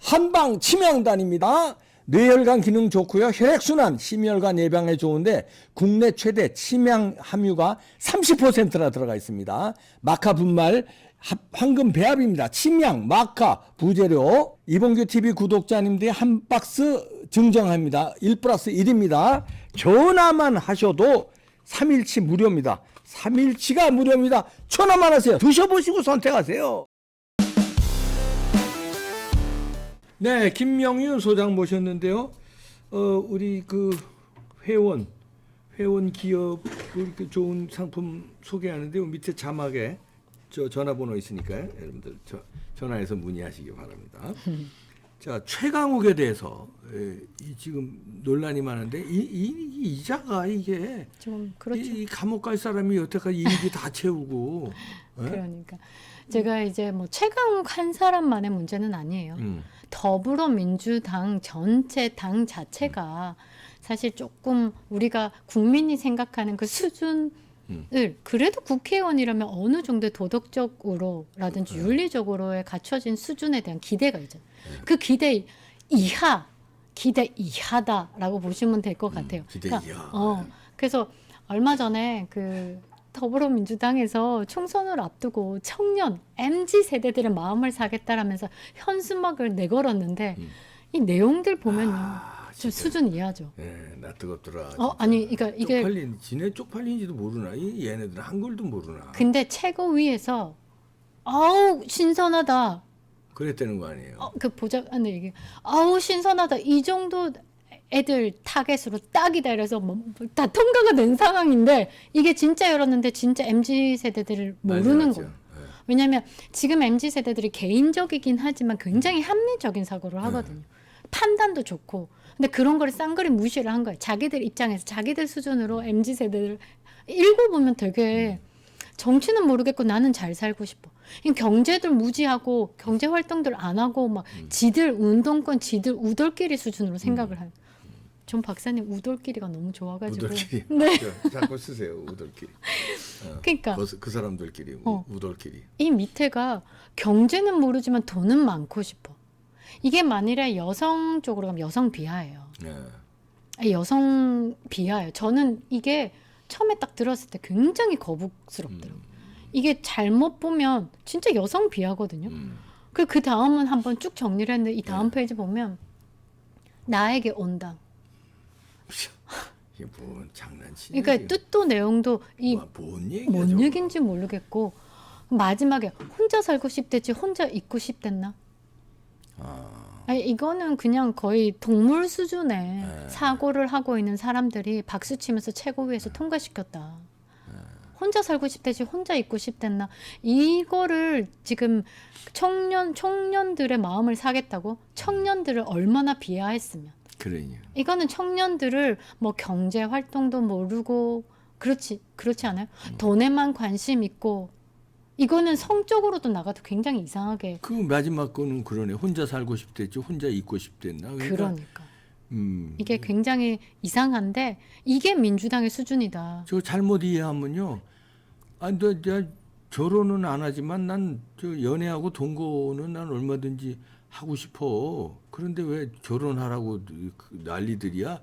한방 치명단입니다. 뇌혈관 기능 좋고요. 혈액순환, 심혈관 예방에 좋은데 국내 최대 치명 함유가 30%나 들어가 있습니다. 마카 분말, 황금 배합입니다. 침양, 마카, 부재료. 이봉규 TV 구독자님들이 한 박스 증정합니다. 1+1입니다. 전화만 하셔도 3일치 무료입니다. 3일치가 무료입니다. 전화만 하세요. 드셔보시고 선택하세요. 네, 김명윤 소장 모셨는데요. 우리 그 회원 기업 이렇게 좋은 상품 소개하는데요. 밑에 자막에 저 전화번호 있으니까요. 여러분들 전화해서 문의하시기 바랍니다. 자, 최강욱에 대해서 지금 논란이 많은데 이 이자가 이게 좀 그렇죠. 이 감옥 갈 사람이 여태까지 임기 다 채우고 그러니까 제가 이제 뭐 최강욱 한 사람만의 문제는 아니에요. 더불어민주당 전체 당 자체가 사실 조금 우리가 국민이 생각하는 그 수준을 그래도 국회의원이라면 어느 정도의 도덕적으로라든지 윤리적으로의 갖춰진 수준에 대한 기대가 있잖아요. 그 기대 이하다라고 보시면 될 것 같아요. 기대 그러니까, 이하. 그래서 얼마 전에 그 더불어민주당에서 총선을 앞두고 청년 MZ 세대들의 마음을 사겠다라면서 현수막을 내걸었는데 이 내용들 보면요 좀 수준 이하죠. 네, 나 뜨겁더라. 아니 그러니까 이게 지네 쪽팔린지도 모르나? 얘네들은 한글도 모르나? 근데 최고위에서 아우 신선하다. 그랬다는 거 아니에요? 그 보좌관들 얘기 아우 신선하다 이 정도 애들 타겟으로 딱이다 이래서 뭐 다 통과가 된 상황인데 이게 진짜 열었는데 진짜 MZ 세대들을 모르는 거예요. 네. 왜냐하면 지금 MZ 세대들이 개인적이긴 하지만 굉장히 합리적인 사고를 하거든요. 판단도 좋고 근데 그런 거를 쌍그리 무시를 한 거예요. 자기들 입장에서 자기들 수준으로 MZ 세대를 읽어보면 되게 정치는 모르겠고 나는 잘 살고 싶어. 경제들 무지하고 경제 활동들 안 하고 막 지들 운동권 지들 우돌끼리 수준으로 생각을 하는. 전 박사님 우돌끼리가 너무 좋아가지고. 우돌끼리. 네. 자꾸 쓰세요. 우돌끼리. 그러니까 그 사람들끼리 우돌끼리. 이 밑에가 경제는 모르지만 돈은 많고 싶어. 이게 만일에 여성 쪽으로 가면 여성 비하예요. 네. 여성 비하예요. 저는 이게 처음에 딱 들었을 때 굉장히 거북스럽더라고요. 이게 잘못 보면 진짜 여성 비하거든요. 그 다음은 한번 쭉 정리를 했는데 이 다음 페이지 보면 나에게 온다. 이게 뭔 장난치냐? 그러니까 뜻도 내용도 뭔 얘기인지 모르겠고 마지막에 혼자 살고 싶댔지 혼자 있고 싶댔나? 아니, 이거는 그냥 거의 동물 수준의 사고를 하고 있는 사람들이 박수치면서 최고위에서 통과시켰다. 혼자 살고 싶댔지 혼자 있고 싶댔나? 이거를 지금 청년들의 마음을 사겠다고? 청년들을 얼마나 비하했으면. 그러니요. 이거는 청년들을 뭐 경제 활동도 모르고 그렇지 않아요? 돈에만 관심 있고 이거는 성적으로도 나가도 굉장히 이상하게. 그 마지막 거는 그러네. 혼자 살고 싶댔지 혼자 있고 싶댔나? 그러니까. 이게 굉장히 이상한데 이게 민주당의 수준이다. 저 잘못 이해하면요. 나 결혼은 안 하지만 난 저 연애하고 동거는 난 얼마든지 하고 싶어. 그런데 왜 결혼하라고 난리들이야?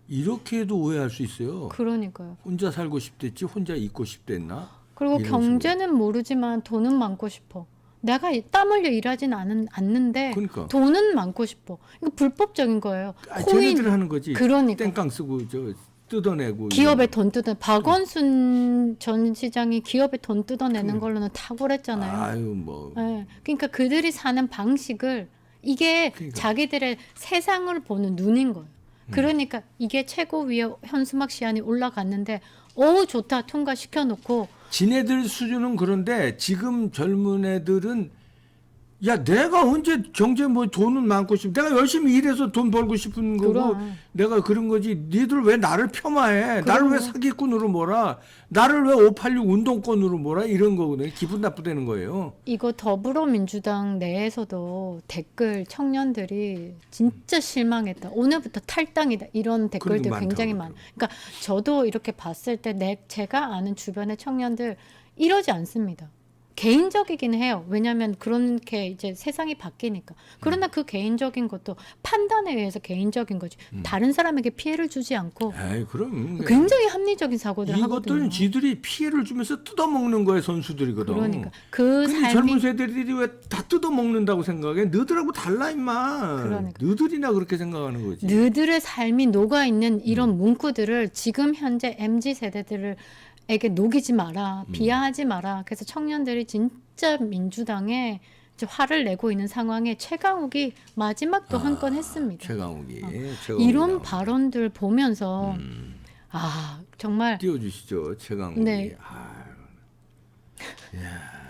이렇게도 오해할 수 있어요. 그러니까요. 혼자 살고 싶댔지 혼자 있고 싶댔나? 그리고 경제는 모르지만 돈은 많고 싶어. 내가 땀 흘려 일하진 않는데 그러니까. 돈은 많고 싶어. 이거 불법적인 거예요. 쟤네들 하는 거지. 그러니까. 땡깡 쓰고 저 뜯어내고. 기업에 돈 박원순 전 시장이 기업에 돈 뜯어내는 걸로는 탁월했잖아요. 아유 뭐. 네. 그러니까 그들이 사는 방식을 이게 자기들의 세상을 보는 눈인 거예요. 그러니까 이게 최고위에 현수막 시안이 올라갔는데 좋다 통과시켜놓고 지네들 수준은 그런데 지금 젊은 애들은 야 내가 언제 경제 뭐 돈은 많고 싶 내가 열심히 일해서 돈 벌고 싶은 거고 그럼. 내가 그런 거지 니들 왜 나를 폄하해 나를 왜 사기꾼으로 몰아 나를 왜 586 운동권으로 몰아 이런 거거든요. 기분 나쁘다는 거예요. 이거 더불어민주당 내에서도 댓글 청년들이 진짜 실망했다 오늘부터 탈당이다 이런 댓글들 굉장히 많아요. 그러니까 저도 이렇게 봤을 때 제가 아는 주변의 청년들 이러지 않습니다. 개인적이긴 해요. 왜냐하면 그렇게 이제 세상이 바뀌니까. 그러나 그 개인적인 것도 판단에 의해서 개인적인 거지. 다른 사람에게 피해를 주지 않고 에이, 그럼 굉장히 합리적인 사고들을 하거든요. 이것들은 지들이 피해를 주면서 뜯어먹는 거예요, 선수들이거든. 그러니까 그 근데 삶이 젊은 세대들이 왜 다 뜯어먹는다고 생각해? 너들하고 달라 임마. 그러니까. 너들이나 그렇게 생각하는 거지. 너들의 삶이 녹아 있는 이런 문구들을 지금 현재 MZ 세대들에게 녹이지 마라, 비하하지 마라. 그래서 청년들이 진짜 민주당에 이제 화를 내고 있는 상황에 최강욱이 마지막 또 한 건 했습니다. 최강욱이. 이런 나오네. 발언들 보면서 정말 띄워주시죠, 최강욱이. 네. 이야,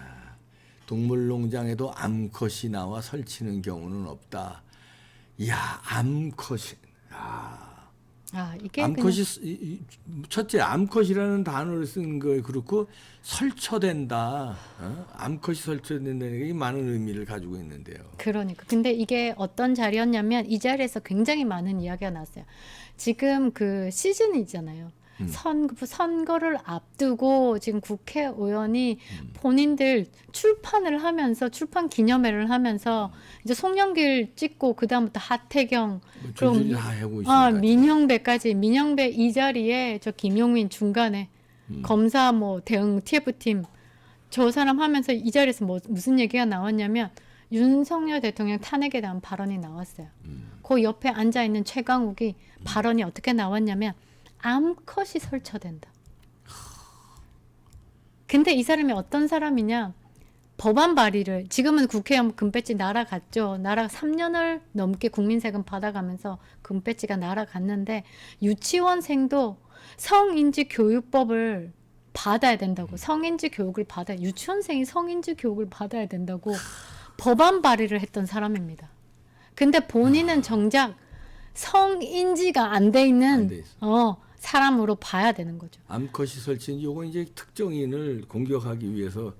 동물농장에도 암컷이 나와 설치는 경우는 없다. 이야, 암컷이. 이게 암컷이 첫째 암컷이라는 단어를 쓴 거 그렇고 설쳐된다. 암컷이 설쳐된다는 게 많은 의미를 가지고 있는데요. 그러니까 근데 이게 어떤 자리였냐면 이 자리에서 굉장히 많은 이야기가 나왔어요. 지금 그 시즌이잖아요. 선거를 앞두고 지금 국회의원이 본인들 출판을 하면서 출판 기념회를 하면서 이제 송영길 찍고 그 다음부터 하태경 줄줄이 다 하고 있으니까. 민영배까지 민영배 이 자리에 저 김용민 중간에 검사 뭐 대응 TF팀 저 사람 하면서 이 자리에서 무슨 얘기가 나왔냐면 윤석열 대통령 탄핵에 대한 발언이 나왔어요. 그 옆에 앉아 있는 최강욱이 발언이 어떻게 나왔냐면 암컷이 설쳐된다. 근데 이 사람이 어떤 사람이냐? 법안 발의를 지금은 국회의원 금배지 날아갔죠. 3년을 넘게 국민 세금 받아가면서 금배지가 날아갔는데 유치원생도 성인지 교육법을 받아야 된다고. 성인지 교육을 유치원생이 성인지 교육을 받아야 된다고 법안 발의를 했던 사람입니다. 근데 본인은 정작 성인지가 안 돼 있는 사람으로 봐야 되는 거죠. 암컷이 설치는 요건 이제 특정인을 공격하기 위해서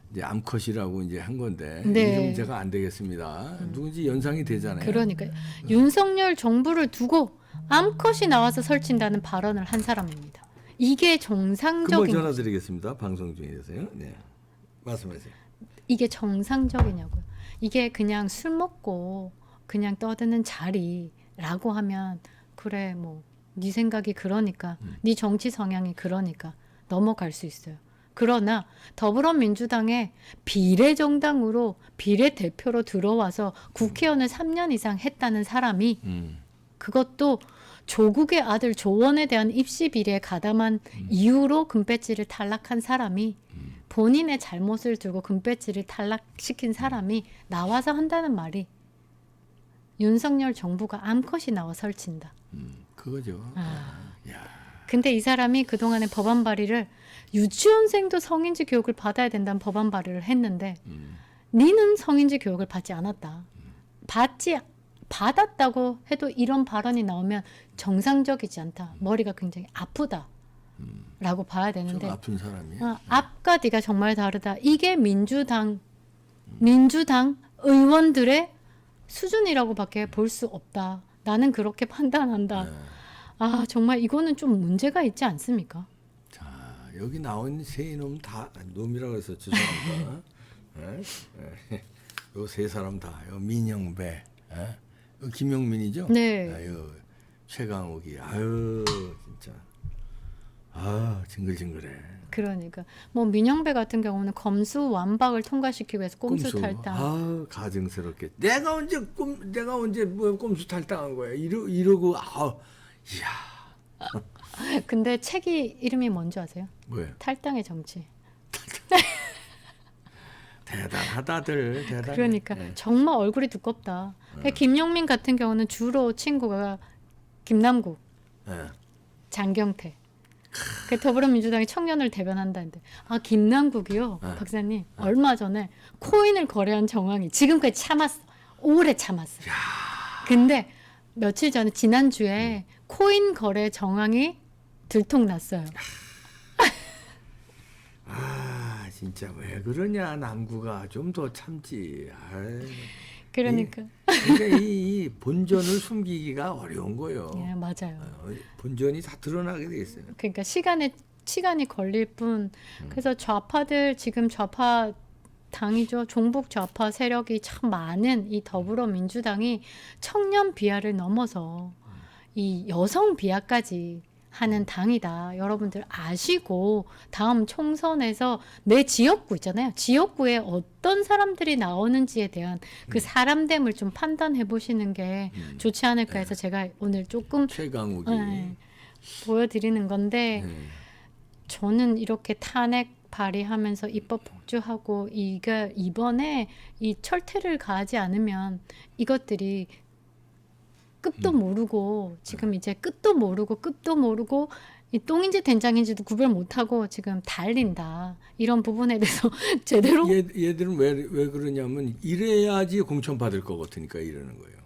이제 암컷이라고 이제 한 건데 이름 제가 안 되겠습니다. 누군지 연상이 되잖아요. 그러니까 윤석열 정부를 두고 암컷이 나와서 설친다는 발언을 한 사람입니다. 이게 정상적인 전화 드리겠습니다. 방송 중이라서요. 네. 말씀하세요. 이게 정상적이냐고요. 이게 그냥 술 먹고 그냥 떠드는 자리라고 하면 그래 뭐 네 생각이 그러니까 네 정치 성향이 그러니까 넘어갈 수 있어요. 그러나 더불어민주당의 비례정당으로 비례대표로 들어와서 국회의원을 3년 이상 했다는 사람이 그것도 조국의 아들 조원에 대한 입시 비리에 가담한 이유로 금배지를 탈락한 사람이 본인의 잘못을 들고 금배지를 탈락시킨 사람이 나와서 한다는 말이 윤석열 정부가 암컷이 나와 설친다. 그거죠. 근데 이 사람이 그동안에 법안 발의를 유치원생도 성인지 교육을 받아야 된다는 법안 발의를 했는데 니는 성인지 교육을 받지 않았다. 받았다고 해도 이런 발언이 나오면 정상적이지 않다. 머리가 굉장히 아프다. 라고 봐야 되는데 아픈 사람이 앞과 뒤가 정말 다르다. 이게 민주당 의원들의 수준이라고밖에 볼 수 없다. 나는 그렇게 판단한다. 정말 이거는 좀 문제가 있지 않습니까? 자, 여기 나온 세 놈 다 놈이라고 해서 죄송합니다. 요 세 사람 다, 요 민영배, 요 김용민이죠? 네. 요 최강욱이, 진짜, 징글징글해. 그러니까 뭐 민영배 같은 경우는 검수 완박을 통과시키기 위해서 꼼수 탈당. 가증스럽게. 내가 언제 뭐 꼼수 탈당한 거야? 이러고 이야. 근데 책이 이름이 뭔지 아세요? 뭐예요? 탈당의 정치. 대단하다들 대단해. 그러니까 정말 얼굴이 두껍다. 김용민 같은 경우는 주로 친구가 김남국, 장경태. 그 더불어민주당이 청년을 대변한다는데 김남국이요, 박사님 얼마 전에 코인을 거래한 정황이 지금까지 참았어. 오래 참았어. 근데 며칠 전에 지난주에 코인 거래 정황이 들통났어요. 진짜 왜 그러냐 남구가 좀 더 참지. 그러니까 이 본전을 숨기기가 어려운 거예요. 예, 맞아요. 본전이 다 드러나게 돼 있어요. 그러니까 시간이 걸릴 뿐. 그래서 좌파들 지금 좌파 당이죠. 종북 좌파 세력이 참 많은 이 더불어민주당이 청년 비하를 넘어서 이 여성 비하까지 하는 당이다. 여러분들 아시고 다음 총선에서 내 지역구 있잖아요. 지역구에 어떤 사람들이 나오는지에 대한 그 사람됨을 좀 판단해 보시는 게 좋지 않을까 해서 제가 오늘 조금 최강욱이 보여드리는 건데 저는 이렇게 탄핵 발의하면서 입법 폭주하고 이게 이번에 이 철퇴를 가하지 않으면 이것들이 끝도 모르고 지금 이제 끝도 모르고 이 똥인지 된장인지도 구별 못하고 지금 달린다. 이런 부분에 대해서 제대로 얘들은 왜 그러냐면 이래야지 공천 받을 것 같으니까 이러는 거예요.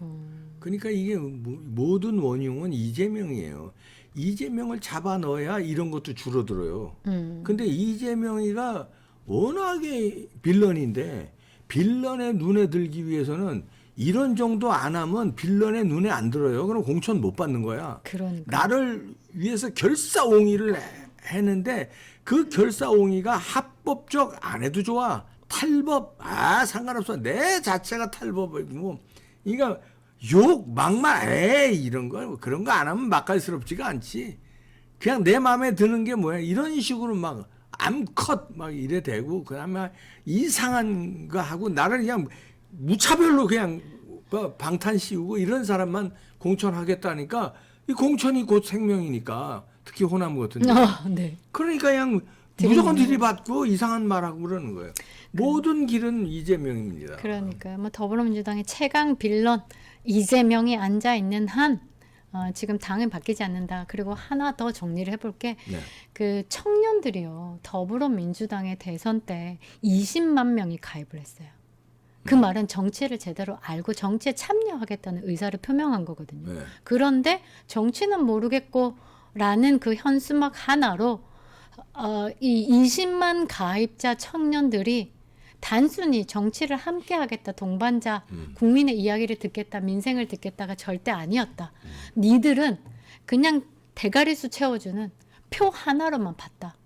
그러니까 이게 모든 원흉은 이재명이에요. 이재명을 잡아 넣어야 이런 것도 줄어들어요. 근데 이재명이가 워낙에 빌런인데 빌런의 눈에 들기 위해서는 이런 정도 안 하면 빌런의 눈에 안 들어요. 그럼 공천 못 받는 거야. 그러니까. 나를 위해서 결사옹위를 했는데 그 결사옹위가 합법적 안 해도 좋아. 탈법 상관없어. 내 자체가 탈법이고. 그러니까 욕 막말 이런 거 그런 거 안 하면 맛깔스럽지가 않지. 그냥 내 마음에 드는 게 뭐야. 이런 식으로 막 암컷 막 이래 대고 그다음에 이상한 거 하고 나를 그냥 무차별로 그냥 방탄 씌우고 이런 사람만 공천하겠다니까 이 공천이 곧 생명이니까 특히 호남 같은 데. 네. 그러니까 그냥 무조건 들이받고 이상한 말하고 그러는 거예요. 모든 길은 이재명입니다. 그러니까요. 뭐 더불어민주당의 최강 빌런 이재명이 앉아 있는 한 지금 당은 바뀌지 않는다. 그리고 하나 더 정리를 해볼게. 네. 그 청년들이요. 더불어민주당의 대선 때 20만 명이 가입을 했어요. 그 말은 정치를 제대로 알고 정치에 참여하겠다는 의사를 표명한 거거든요. 네. 그런데 정치는 모르겠고 라는 그 현수막 하나로 이 20만 가입자 청년들이 단순히 정치를 함께 하겠다, 동반자, 국민의 이야기를 듣겠다, 민생을 듣겠다가 절대 아니었다. 니들은 그냥 대가리수 채워주는 표 하나로만 봤다.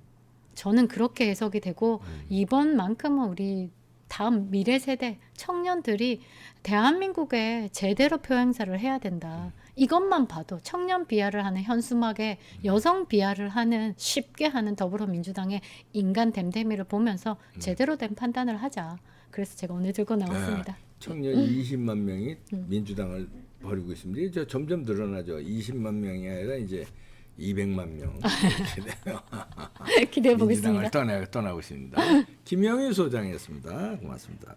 저는 그렇게 해석이 되고 이번만큼은 우리 다음 미래 세대 청년들이 대한민국에 제대로 표 행사를 해야 된다. 이것만 봐도 청년 비하를 하는 현수막에 여성 비하를 하는 쉽게 하는 더불어민주당의 인간 댐댐이를 보면서 제대로 된 판단을 하자. 그래서 제가 오늘 들고 나왔습니다. 청년 20만 명이 민주당을 버리고 있습니다. 저 점점 늘어나죠. 20만 명이 아니라 이제 200만 명 기대해 보겠습니다. 민주당을 떠나고 있습니다. 김영희 소장이었습니다. 고맙습니다.